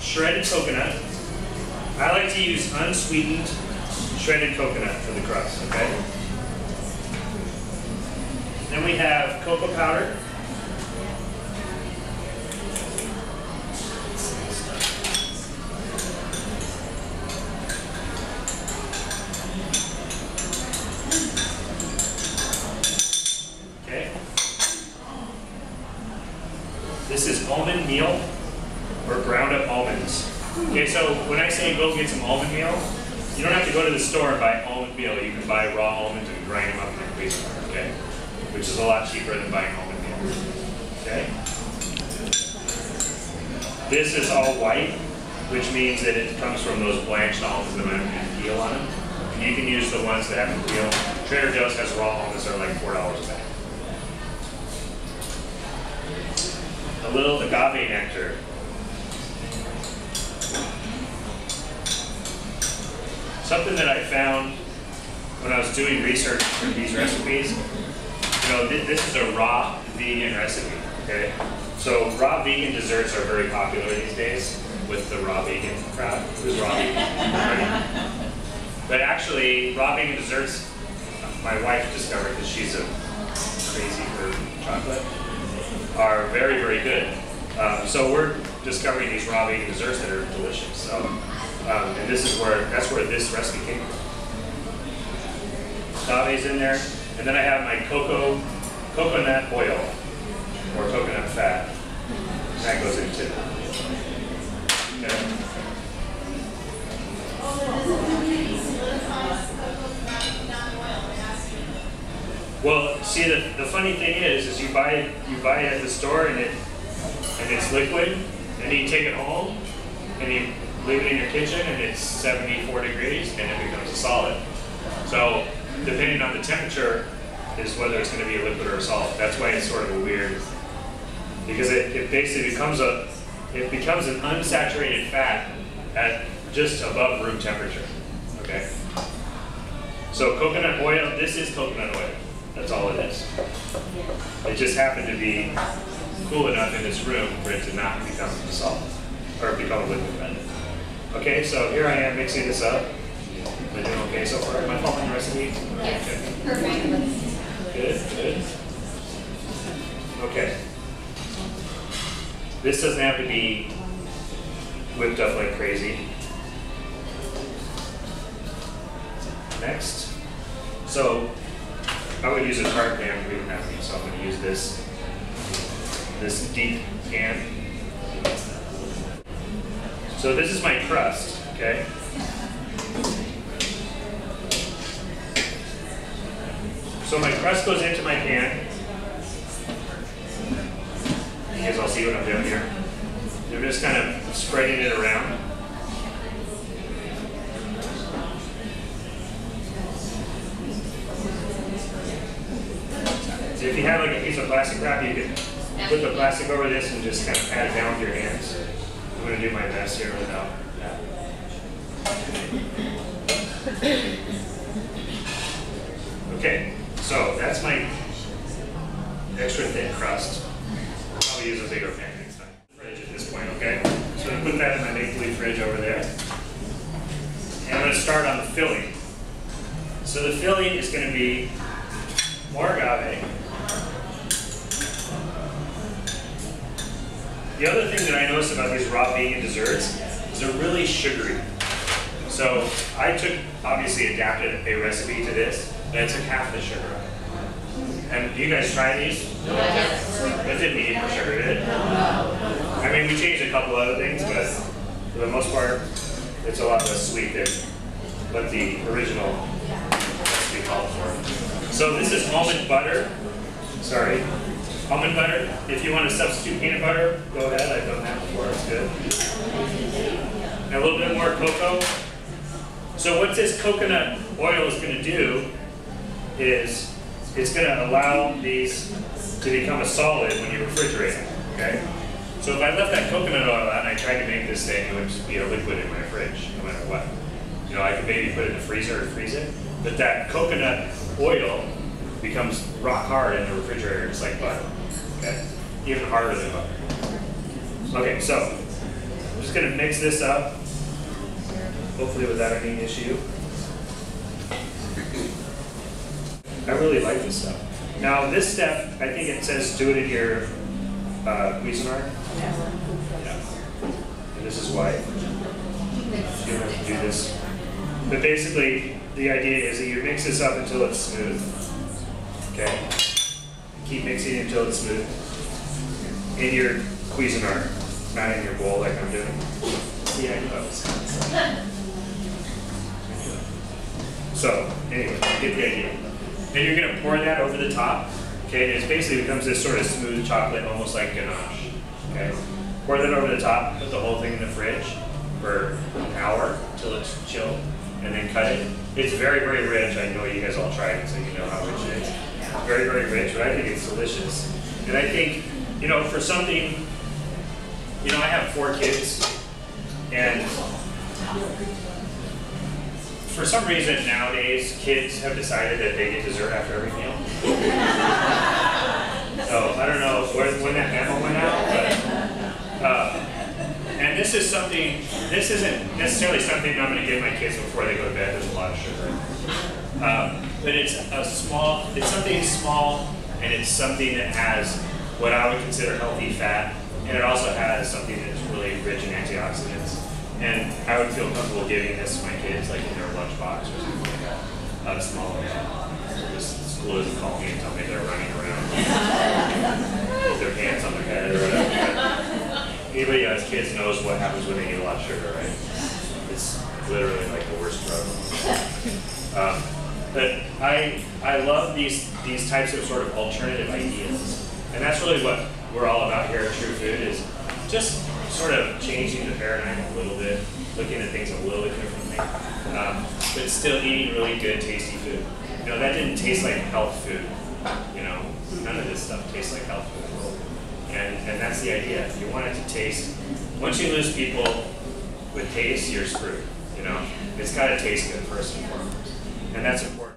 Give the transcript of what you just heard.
shredded coconut. I like to use unsweetened shredded coconut for the crust, okay? Then we have cocoa powder. Okay. This is almond meal or ground up almonds. Okay, so when I say go get some almond meal, you don't have to go to the store and buy almond meal. You can buy raw almonds and grind them up in a grease jar, okay? Which is a lot cheaper than buying almond meal, okay? This is all white, which means that it comes from those blanched almonds that have peel on them. And you can use the ones that have peel. Trader Joe's has raw almonds that are like $4 a bag. A little agave nectar. Something that I found when I was doing research for these recipes, you know, this is a raw vegan recipe, okay? So raw vegan desserts are very popular these days with the raw vegan crowd. Who's raw vegan? But actually, raw vegan desserts, my wife discovered, because she's a crazy for chocolate, are very, very good. So we're discovering these raw vegan desserts that are delicious. So. And that's where this recipe came from. Agave's in there, and then I have my coconut oil or coconut fat. That goes into it. Okay. Well, see, the funny thing is you buy it at the store and it's liquid, and you take it home and you leave it in your kitchen and it's 74 degrees and it becomes a solid. So depending on the temperature is whether it's going to be a liquid or a solid. That's why it's sort of a weird, because it basically becomes an unsaturated fat at just above room temperature. Okay. So coconut oil, this is coconut oil. That's all it is. It just happened to be cool enough in this room for it to not become a solid or become a liquid rather. Okay, so here I am mixing this up. Am I doing okay so far? Am I following the recipe? Yes. Okay. Perfect. Good, good. Okay. This doesn't have to be whipped up like crazy. Next. So I would use a Tart pan, we don't have any, so I'm going to use this deep pan. So this is my crust, okay? So my crust goes into my pan. You guys all see what I'm doing here? I'm just kind of spreading it around. So if you have like a piece of plastic wrap, you can put the plastic over this and just kind of pat it down with your hands. I'm going to do my best here without that. Okay, so that's my extra thin crust. I'll probably use a bigger pan next time. Fridge at this point, okay? So I'm going to put that in my make-believe fridge over there. And I'm going to start on the filling. So the filling is going to be more agave. The other thing that I noticed about these raw vegan desserts is they're really sugary. So I obviously adapted a recipe to this, and I took half the sugar out. And do you guys try these? Yes. It didn't need more sugar, did it? I mean, we changed a couple other things, but for the most part, it's a lot less sweet than what the original recipe called for. So this is almond butter. Sorry. Almond butter. If you want to substitute peanut butter, go ahead. I've done that before. It's good. And a little bit more cocoa. So what this coconut oil is going to do is it's going to allow these to become a solid when you refrigerate them. Okay. So if I left that coconut oil out and I tried to make this thing, it would just be a liquid in my fridge, no matter what. You know, I could maybe put it in the freezer and freeze it, but that coconut oil becomes rock hard in the refrigerator, just like butter. Okay, even harder than butter. Okay, so I'm just going to mix this up, hopefully without any issue. I really like this stuff. Now this step, I think it says do it in your Cuisinart. Yeah. And this is why you don't have to do this. But basically, the idea is that you mix this up until it's smooth. Okay? Keep mixing it until it's smooth. In your Cuisinart, not in your bowl like I'm doing. See, I know. So, anyway, get the idea. Then you're going to pour that over the top. Okay, and it basically becomes this sort of smooth chocolate, almost like ganache. Okay, pour that over the top, put the whole thing in the fridge for an hour until it's chilled, and then cut it. It's very, very rich. I know you guys all tried it, so you know how rich it is. Very, very rich, but I think it's delicious. And I think, you know, for something, you know, I have 4 kids, and for some reason nowadays, kids have decided that they get dessert after every meal. So I don't know when that memo went out, but and this is something. This isn't necessarily something I'm going to give my kids before they go to bed. There's a lot of sugar, but it's It's something small, and it's something that has what I would consider healthy fat, and it also has something that's really rich in antioxidants. And I would feel comfortable giving this to my kids, like in their lunchbox or something like that. Small this school doesn't call me and tell me they're running around with their pants on their head or whatever. Anybody who has kids knows what happens when they eat a lot of sugar, right? It's literally like the worst drug. But I love these types of sort of alternative ideas. And that's really what we're all about here at True Food, is just sort of changing the paradigm a little bit, looking at things a little bit differently, but still eating really good, tasty food. You know, that didn't taste like health food. You know, none of this stuff tastes like health food. And that's the idea. You want it to taste. Once you lose people with taste, you're screwed. You know, it's got to taste good first and foremost, and that's important.